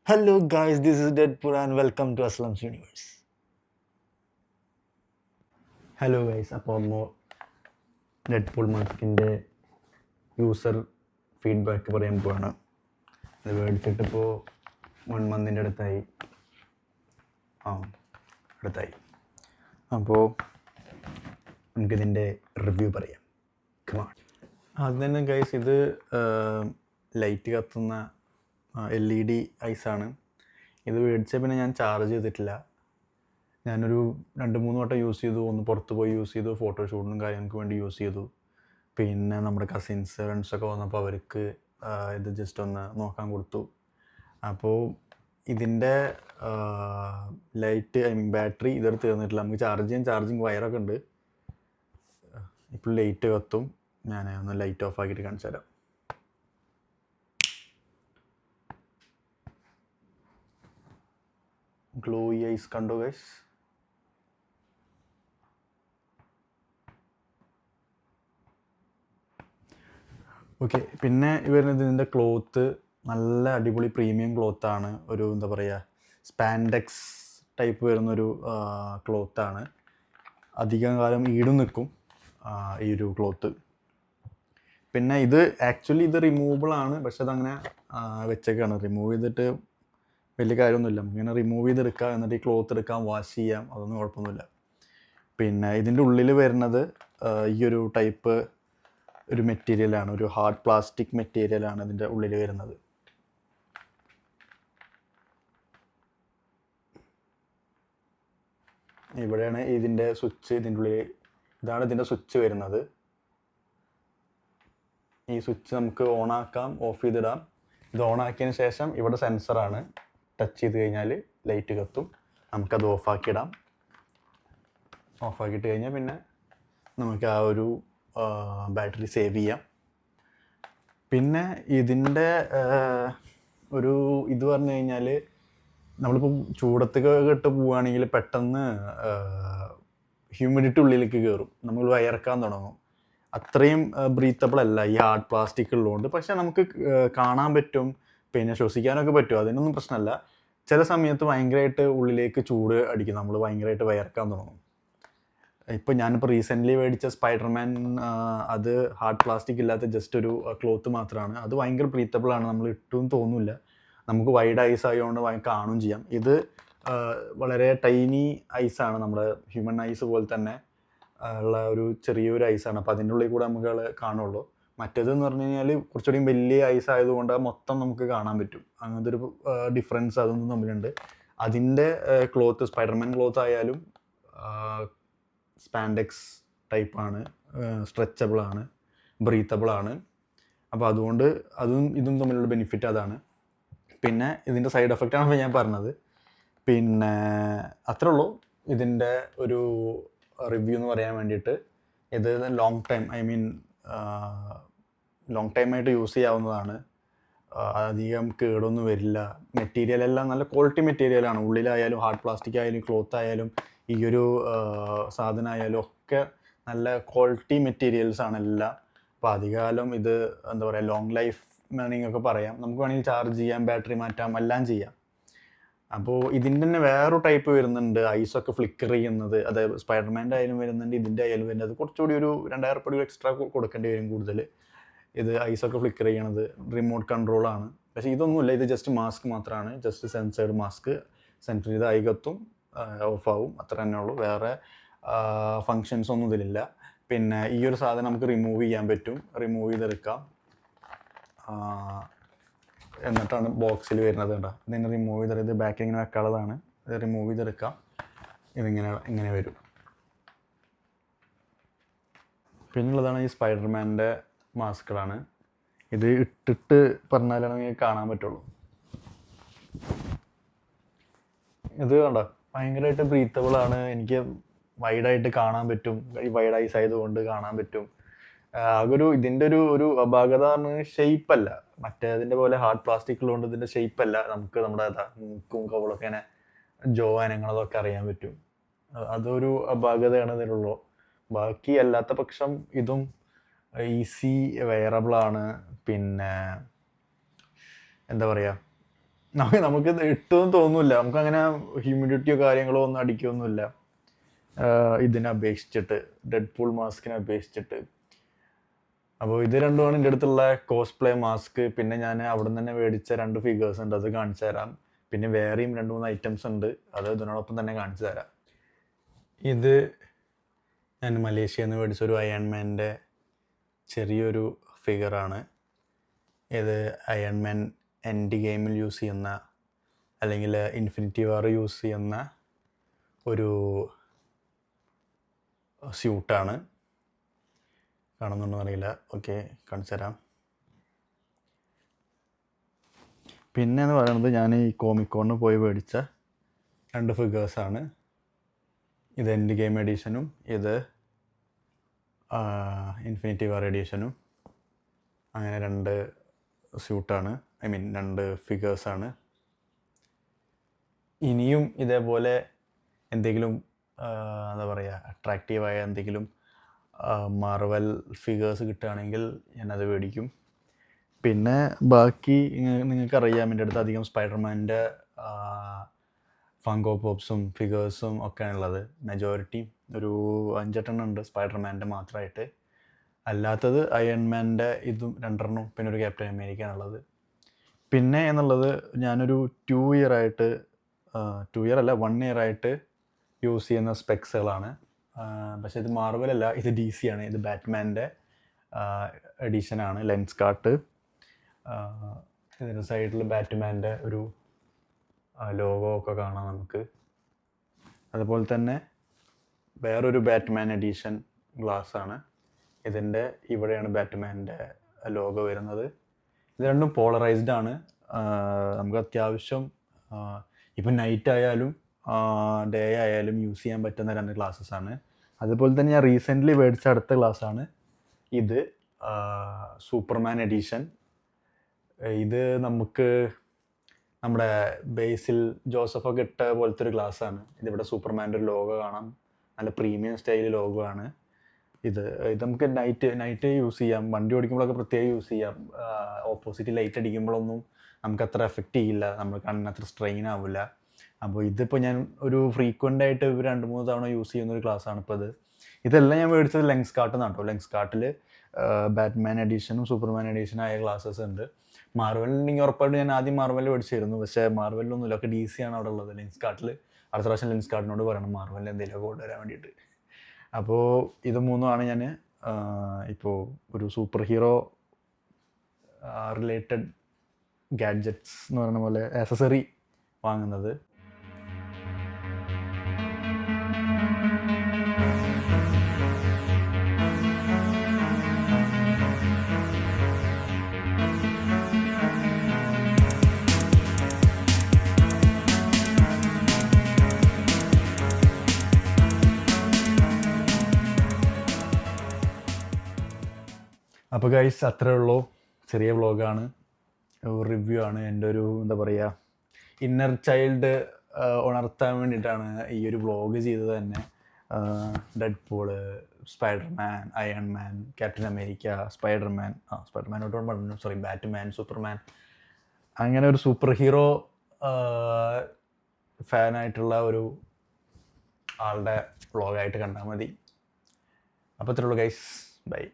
Hello guys, this is Deadpool and welcome to Aslam's Universe. Hello guys, അപ്പോൾ Deadpool മാസ്കിൻ്റെ user feedback പറയാൻ പോവാണ്. അത് മേടിച്ചിട്ടിപ്പോൾ 1 മന്തിൻ്റെ അടുത്തായി. അപ്പോൾ നമുക്കിതിൻ്റെ റിവ്യൂ പറയാം. കമാൺ. ആദ്യം തന്നെ ഗൈസ്, ഇത് ലൈറ്റ് കത്തുന്ന LED ഐസാണ്. ഇത് മേടിച്ച പിന്നെ ഞാൻ ചാർജ് ചെയ്തിട്ടില്ല. ഞാനൊരു 2-3 വട്ടം യൂസ് ചെയ്തു. ഒന്ന് പുറത്ത് പോയി യൂസ് ചെയ്തു, ഫോട്ടോഷൂട്ടിനും കാര്യങ്ങൾക്ക് വേണ്ടി യൂസ് ചെയ്തു. പിന്നെ നമ്മുടെ കസിൻസ് ഫ്രണ്ട്സൊക്കെ വന്നപ്പോൾ അവർക്ക് ഇത് ജസ്റ്റ് ഒന്ന് നോക്കാൻ കൊടുത്തു. അപ്പോൾ ഇതിൻ്റെ ബാറ്ററി ഇതുവരെ തീർന്നിട്ടില്ല. നമുക്ക് ചാർജിങ് വയറൊക്കെ ഉണ്ട്. ഇപ്പോൾ ലൈറ്റ് കത്തും. ഞാൻ ഒന്ന് ലൈറ്റ് ഓഫ് ആക്കിയിട്ട് കാണിച്ചു തരാം. ഗ്ലോയി ഐസ് കണ്ടോ ഗൈസ്? ഓക്കെ, പിന്നെ വരുന്നത് ഇതിൻ്റെ ക്ലോത്ത് നല്ല അടിപൊളി പ്രീമിയം ക്ലോത്താണ്. ഒരു എന്താ പറയുക, സ്പാൻഡെക്സ് ടൈപ്പ് വരുന്നൊരു ക്ലോത്താണ്. അധികം കാലം ഈടും നിൽക്കും ഈ ഒരു ക്ലോത്ത്. പിന്നെ ഇത് ആക്ച്വലി ഇത് റിമൂവബിൾ ആണ്, പക്ഷെ അതങ്ങനെ വെച്ചേക്കാണ്. റിമൂവ് ചെയ്തിട്ട് വലിയ കാര്യമൊന്നുമില്ല. നമുക്കിങ്ങനെ റിമൂവ് ചെയ്തെടുക്കാം, എന്നിട്ട് ഈ ക്ലോത്ത് എടുക്കാം, വാഷ് ചെയ്യാം, അതൊന്നും കുഴപ്പമൊന്നുമില്ല. പിന്നെ ഇതിൻ്റെ ഉള്ളിൽ വരുന്നത് ഈ ഒരു ടൈപ്പ് ഒരു മെറ്റീരിയലാണ്, ഒരു ഹാർഡ് പ്ലാസ്റ്റിക് മെറ്റീരിയലാണ് ഇതിൻ്റെ ഉള്ളിൽ വരുന്നത്. ഇവിടെയാണ് ഇതിൻ്റെ സ്വിച്ച്. ഇതിൻ്റെ ഉള്ളിൽ ഇതാണ് ഇതിൻ്റെ സ്വിച്ച് വരുന്നത്. ഈ സ്വിച്ച് നമുക്ക് ഓണാക്കാം, ഓഫ് ചെയ്തിടാം. ഇത് ഓണാക്കിയതിന് ശേഷം ഇവിടെ സെൻസറാണ്. ടച്ച് ചെയ്ത് കഴിഞ്ഞാൽ ലൈറ്റ് കത്തും. നമുക്കത് ഓഫാക്കിയിടാം. ഓഫാക്കിയിട്ട് കഴിഞ്ഞാൽ പിന്നെ നമുക്ക് ആ ഒരു ബാറ്ററി സേവ് ചെയ്യാം. പിന്നെ ഇതിൻ്റെ ഒരു ഇത് പറഞ്ഞു കഴിഞ്ഞാൽ, നമ്മളിപ്പം ചൂടത്തൊക്കെ ഇട്ട് പോവുകയാണെങ്കിൽ പെട്ടെന്ന് ഹ്യൂമിഡിറ്റി ഉള്ളിലേക്ക് കയറും, നമ്മൾ വയർക്കാൻ തുടങ്ങും. അത്രയും ബ്രീത്തബിൾ അല്ല ഈ ഹാർഡ് പ്ലാസ്റ്റിക് ഉള്ളതുകൊണ്ട്. പക്ഷെ നമുക്ക് കാണാൻ പറ്റും, പിന്നെ ശ്വസിക്കാനൊക്കെ പറ്റും, അതിനൊന്നും പ്രശ്നമല്ല. ചില സമയത്ത് ഭയങ്കരമായിട്ട് ഉള്ളിലേക്ക് ചൂട് അടിക്കും, നമ്മൾ ഭയങ്കരമായിട്ട് വയർക്കാൻ തുടങ്ങും. ഇപ്പോൾ ഞാനിപ്പോൾ റീസെൻ്റ്ലി മേടിച്ച സ്പൈഡർമാൻ, അത് ഹാർഡ് പ്ലാസ്റ്റിക് ഇല്ലാത്ത ജസ്റ്റ് ഒരു ക്ലോത്ത് മാത്രമാണ്. അത് ഭയങ്കര ബ്രീത്തബിളാണ്, നമ്മൾ ഇട്ടും തോന്നില്ല. നമുക്ക് വൈഡ് ഐസ് ആയതുകൊണ്ട് കാണുകയും ചെയ്യാം. ഇത് വളരെ ടൈനി ഐസാണ്, നമ്മുടെ ഹ്യൂമൻ ഐസ് പോലെ തന്നെ ഉള്ള ഒരു ചെറിയൊരു ഐസാണ്. അപ്പോൾ അതിൻ്റെ ഉള്ളിൽ കൂടെ നമുക്ക് കാണുള്ളൂ. മറ്റേതെന്ന് പറഞ്ഞു കഴിഞ്ഞാൽ കുറച്ചുകൂടി വലിയ ഐസ് ആയതുകൊണ്ട് മൊത്തം നമുക്ക് കാണാൻ പറ്റും. അങ്ങനത്തെ ഒരു ഡിഫറൻസ് അതൊന്നും തമ്മിലുണ്ട്. അതിൻ്റെ ക്ലോത്ത്, സ്പൈഡർമാൻ ക്ലോത്ത് ആയാലും സ്പാൻഡെക്സ് ടൈപ്പാണ്, സ്ട്രെച്ചബിളാണ്, ബ്രീത്തബിളാണ്. അപ്പോൾ അതുകൊണ്ട് അതും ഇതും തമ്മിലുള്ള ബെനിഫിറ്റ് അതാണ്. പിന്നെ ഇതിൻ്റെ സൈഡ് എഫക്റ്റാണ് ഞാൻ പറഞ്ഞത്. പിന്നെ അത്രേ ഉള്ളൂ ഇതിൻ്റെ ഒരു റിവ്യൂ എന്ന് പറയാൻ വേണ്ടിയിട്ട്. ഇത് ലോങ് ടൈമായിട്ട് യൂസ് ചെയ്യാവുന്നതാണ്. അധികം കേടൊന്നും വരില്ല. മെറ്റീരിയലെല്ലാം നല്ല ക്വാളിറ്റി മെറ്റീരിയലാണ്. ഉള്ളിലായാലും ഹാർഡ് പ്ലാസ്റ്റിക് ആയാലും ക്ലോത്ത് ആയാലും ഈ ഒരു സാധനമായാലും ഒക്കെ നല്ല ക്വാളിറ്റി മെറ്റീരിയൽസാണ് എല്ലാം. അപ്പോൾ അധികകാലം ഇത് എന്താ പറയുക, ലോങ് ലൈഫ് വേണമെങ്കിൽ പറയാം. നമുക്ക് വേണമെങ്കിൽ ചാർജ് ചെയ്യാം, ബാറ്ററി മാറ്റാം, എല്ലാം ചെയ്യാം. അപ്പോൾ ഇതിൻ്റെ തന്നെ വേറൊരു ടൈപ്പ് വരുന്നുണ്ട്, ഐസൊക്കെ ഫ്ലിക്കർ ചെയ്യുന്നത്. അതായത് സ്പൈഡർമാൻ്റെ ആയാലും വരുന്നുണ്ട്, ഇതിൻ്റെ ആയാലും വരുന്നത്. കുറച്ചുകൂടി ഒരു 2000 രൂപ എക്സ്ട്രാ കൊടുക്കേണ്ടി വരും കൂടുതൽ. ഇത് ഐസൊക്കെ ഫ്ലിക്കർ ചെയ്യണത് റിമോട്ട് കൺട്രോളാണ്. പക്ഷേ ഇതൊന്നുമില്ല, ഇത് ജസ്റ്റ് മാസ്ക് മാത്രമാണ്, ജസ്റ്റ് സെൻസേർഡ് മാസ്ക്. സെൻസർ ചെയ്ത് ഐ കത്തും, ഓഫാവും, അത്ര തന്നെ ഉള്ളൂ. വേറെ ഫങ്ഷൻസ് ഒന്നും ഇതിലില്ല. പിന്നെ ഈ ഒരു സാധനം നമുക്ക് റിമൂവ് ചെയ്യാൻ പറ്റും, റിമൂവ് ചെയ്തെടുക്കാം. എന്നിട്ടാണ് ബോക്സിൽ വരുന്നത്. കേട്ടോ, ഇതിങ്ങനെ റിമൂവ് ചെയ്തെടുത്ത് ഇത് ബാക്കിൽ ഇങ്ങനെ വെക്കാനുള്ളതാണ്. ഇത് റിമൂവ് ചെയ്തെടുക്കാം. ഇങ്ങനെ വരും. പിന്നുള്ളതാണ് ഈ സ്പൈഡർമാൻ്റെ മാസ്കുകളാണ്. ഇത് ഇട്ടിട്ട് പറഞ്ഞാലാണ് നിങ്ങൾക്ക് കാണാൻ പറ്റുള്ളൂ. ഇത് കണ്ടോ, ഭയങ്കരമായിട്ട് ബ്രീത്തബിളാണ്. എനിക്ക് വൈഡായിട്ട് കാണാൻ പറ്റും, ഈ വൈഡ് ഐസ് ആയതുകൊണ്ട് കാണാൻ പറ്റും. ഇതിൻ്റെ ഒരു അപാകത പറഞ്ഞാൽ ഷെയ്പ്പല്ല. മറ്റേതിൻ്റെ പോലെ ഹാർഡ് പ്ലാസ്റ്റിക് ഉള്ളതുകൊണ്ട് ഇതിൻ്റെ ഷെയ്പ്പല്ല. നമുക്ക് നമ്മുടെ മൂക്കും കവളൊക്കെ ഇങ്ങനെ അനങ്ങണതൊക്കെ അറിയാൻ പറ്റും. അതൊരു അപാകതയാണ് ഇതിനുള്ളൂ. ബാക്കി അല്ലാത്ത പക്ഷം ഇതും ഈസി വെയറബിളാണ്. പിന്നെ എന്താ പറയുക, നമുക്ക് ഇത് ഇട്ടൊന്നും തോന്നില്ല, നമുക്ക് അങ്ങനെ ഹ്യൂമിഡിറ്റിയോ കാര്യങ്ങളോ ഒന്നും അടിക്കുകയൊന്നുമില്ല ഇതിനെ അപേക്ഷിച്ചിട്ട്, ഡെഡ് പൂൾ മാസ്കിനെ അപേക്ഷിച്ചിട്ട്. അപ്പോൾ ഇത് രണ്ടുമാണ് എൻ്റെ അടുത്തുള്ള കോസ്പ്ലേ മാസ്ക്. പിന്നെ ഞാൻ അവിടെ നിന്ന് തന്നെ മേടിച്ച 2 ഫിഗേഴ്സ് ഉണ്ട്, അത് കാണിച്ചു തരാം. പിന്നെ വേറെയും 2-3 ഐറ്റംസ് ഉണ്ട്, അത് ഇതിനോടൊപ്പം തന്നെ കാണിച്ചു തരാം. ഇത് ഞാൻ മലേഷ്യയിൽ നിന്ന് മേടിച്ച ഒരു അയൺമാൻ്റെ ചെറിയൊരു ഫിഗറാണ്. ഇത് അയൺമാൻ എൻഡ് ഗെയിമിൽ യൂസ് ചെയ്യുന്ന, അല്ലെങ്കിൽ ഇൻഫിനിറ്റി വാർ യൂസ് ചെയ്യുന്ന ഒരു സ്യൂട്ടാണ്. കാണുന്നുണ്ടോ അറിയില്ല. ഓക്കെ, കാണിച്ചു തരാം. പിന്നെ എന്ന് പറയുന്നത് ഞാൻ ഈ കോമിക്കോണിന് പോയി മേടിച്ച 2 ഫിഗേഴ്സാണ്. ഇത് എൻഡ് ഗെയിം എഡീഷനും ഇത് ഇൻഫിനിറ്റി വാർ എഡീഷനും. അങ്ങനെ 2 സ്യൂട്ടാണ്, 2 ഫിഗേഴ്സാണ്. ഇനിയും ഇതേപോലെ എന്തെങ്കിലും എന്താ പറയുക അട്രാക്റ്റീവായ എന്തെങ്കിലും മാർവൽ ഫിഗേഴ്സ് കിട്ടുകയാണെങ്കിൽ ഞാനത് മേടിക്കും. പിന്നെ ബാക്കി നിങ്ങൾക്കറിയാം, എൻ്റെ അടുത്ത് അധികം സ്പൈഡർമാൻ്റെ ഫങ്കോ പോപ്സും ഫിഗേഴ്സും ഒക്കെയാണ് ഉള്ളത്. മെജോറിറ്റി ഒരു 5-8 ഉണ്ട് സ്പൈഡർമാൻ്റെ മാത്രമായിട്ട്. അല്ലാത്തത് അയൺമാൻ്റെ ഇതും 2 പിന്നെ ഒരു ക്യാപ്റ്റൻ അമേരിക്കയാണുള്ളത്. പിന്നെ എന്നുള്ളത് ഞാനൊരു 2 ഇയർ ആയിട്ട് 2 ഇയർ അല്ല 1 ഇയർ ആയിട്ട് യൂസ് ചെയ്യുന്ന സ്പെക്സുകളാണ്. പക്ഷേ ഇത് മാർവലല്ല, ഇത് DC ആണ്. ഇത് ബാറ്റ്മാൻ്റെ എഡീഷനാണ്. ലെൻസ് കാർട്ട്, ഇതിൻ്റെ സൈഡിൽ ബാറ്റ്മാൻ്റെ ഒരു ലോഗോ ഒക്കെ കാണാം നമുക്ക്. അതുപോലെ തന്നെ വേറൊരു ബാറ്റ്മാൻ എഡീഷൻ ഗ്ലാസ്സാണ്. ഇതിൻ്റെ ഇവിടെയാണ് ബാറ്റ്മാൻ്റെ ലോഗോ വരുന്നത്. ഇത് രണ്ടും പോളറൈസ്ഡ് ആണ്. നമുക്ക് അത്യാവശ്യം ഇപ്പം നൈറ്റ് ആയാലും ഡേ ആയാലും യൂസ് ചെയ്യാൻ പറ്റുന്ന 2 ഗ്ലാസ്സസ് ആണ്. അതുപോലെ തന്നെ ഞാൻ റീസെൻ്റ്ലി മേടിച്ച അടുത്ത ഗ്ലാസ്സാണ് ഇത്, സൂപ്പർമാൻ എഡീഷൻ. ഇത് നമുക്ക് നമ്മുടെ ബേസിൽ ജോസഫൊക്കെ ഇട്ട പോലത്തെ ഒരു ഗ്ലാസ്സാണ്. ഇതിവിടെ സൂപ്പർമാൻ്റെ ഒരു ലോഗോ കാണാം, നല്ല പ്രീമിയം സ്റ്റൈൽ ലോഗോ ആണ്. ഇത് നമുക്ക് നൈറ്റ് യൂസ് ചെയ്യാം, വണ്ടി ഓടിക്കുമ്പോഴൊക്കെ പ്രത്യേകം യൂസ് ചെയ്യാം. ഓപ്പോസിറ്റ് ലൈറ്റ് അടിക്കുമ്പോഴൊന്നും നമുക്ക് അത്ര എഫക്റ്റ് ചെയ്യില്ല, നമ്മൾ കണ്ണിന് അത്ര സ്ട്രെയിൻ ആവില്ല. അപ്പോൾ ഇതിപ്പോൾ ഞാൻ ഒരു ഫ്രീക്വൻ്റ് ആയിട്ട് 2-3 തവണ യൂസ് ചെയ്യുന്ന ഒരു ഗ്ലാസ്സാണ് ഇപ്പോൾ ഇത്. ഇതെല്ലാം ഞാൻ മേടിച്ചത് ലെൻസ് കാർട്ടിൽ നിന്നാണ് കേട്ടോ. ലെൻസ് കാർട്ടിൽ ബാറ്റ്മാൻ എഡീഷനും സൂപ്പർമാൻ എഡീഷനും ആയ ഗ്ലാസ്സസ് ഉണ്ട്. മാർവലിനെങ്കിൽ ഉറപ്പായിട്ട് ഞാൻ ആദ്യം മാർവലിൽ മേടിച്ചിരുന്നു, പക്ഷേ മാർവലിലൊന്നുമില്ല, ഒക്കെ DC ആണ് അവിടെ ഉള്ളത്. ലെൻസ് കാർട്ടിൽ അടുത്ത പ്രാവശ്യം ലെൻസ് കാർട്ടിനോട് പറയണം മാർവലിൽ എന്തെങ്കിലുമൊക്കെ കൊണ്ടുവരാൻ വേണ്ടിയിട്ട്. അപ്പോൾ ഇത് 3ആണ് ഞാൻ ഇപ്പോൾ ഒരു സൂപ്പർ ഹീറോ റിലേറ്റഡ് ഗാഡ്ജറ്റ്സ് എന്ന് പറയുന്ന പോലെ ആക്സസറി വാങ്ങുന്നത്. അപ്പോൾ ഗൈസ് അത്രേ ഉള്ളൂ, ചെറിയ വ്ളോഗാണ്, റിവ്യൂ ആണ്. എൻ്റെ ഒരു എന്താ പറയുക ഇന്നർ ചൈൽഡ് ഉണർത്താൻ വേണ്ടിയിട്ടാണ് ഈ ഒരു വ്ളോഗ് ചെയ്തത് തന്നെ. Deadpool, Spiderman, Ironman, Captain America, സ്പൈഡർമാനോട് പറഞ്ഞു, ബാറ്റ്മാൻ, സൂപ്പർമാൻ, അങ്ങനെ ഒരു സൂപ്പർ ഹീറോ ഫാനായിട്ടുള്ള ഒരു ആളുടെ വ്ളോഗായിട്ട് കണ്ടാൽ മതി. അപ്പോൾ അത്രേ ഉള്ളൂ ഗൈസ്, ബൈ.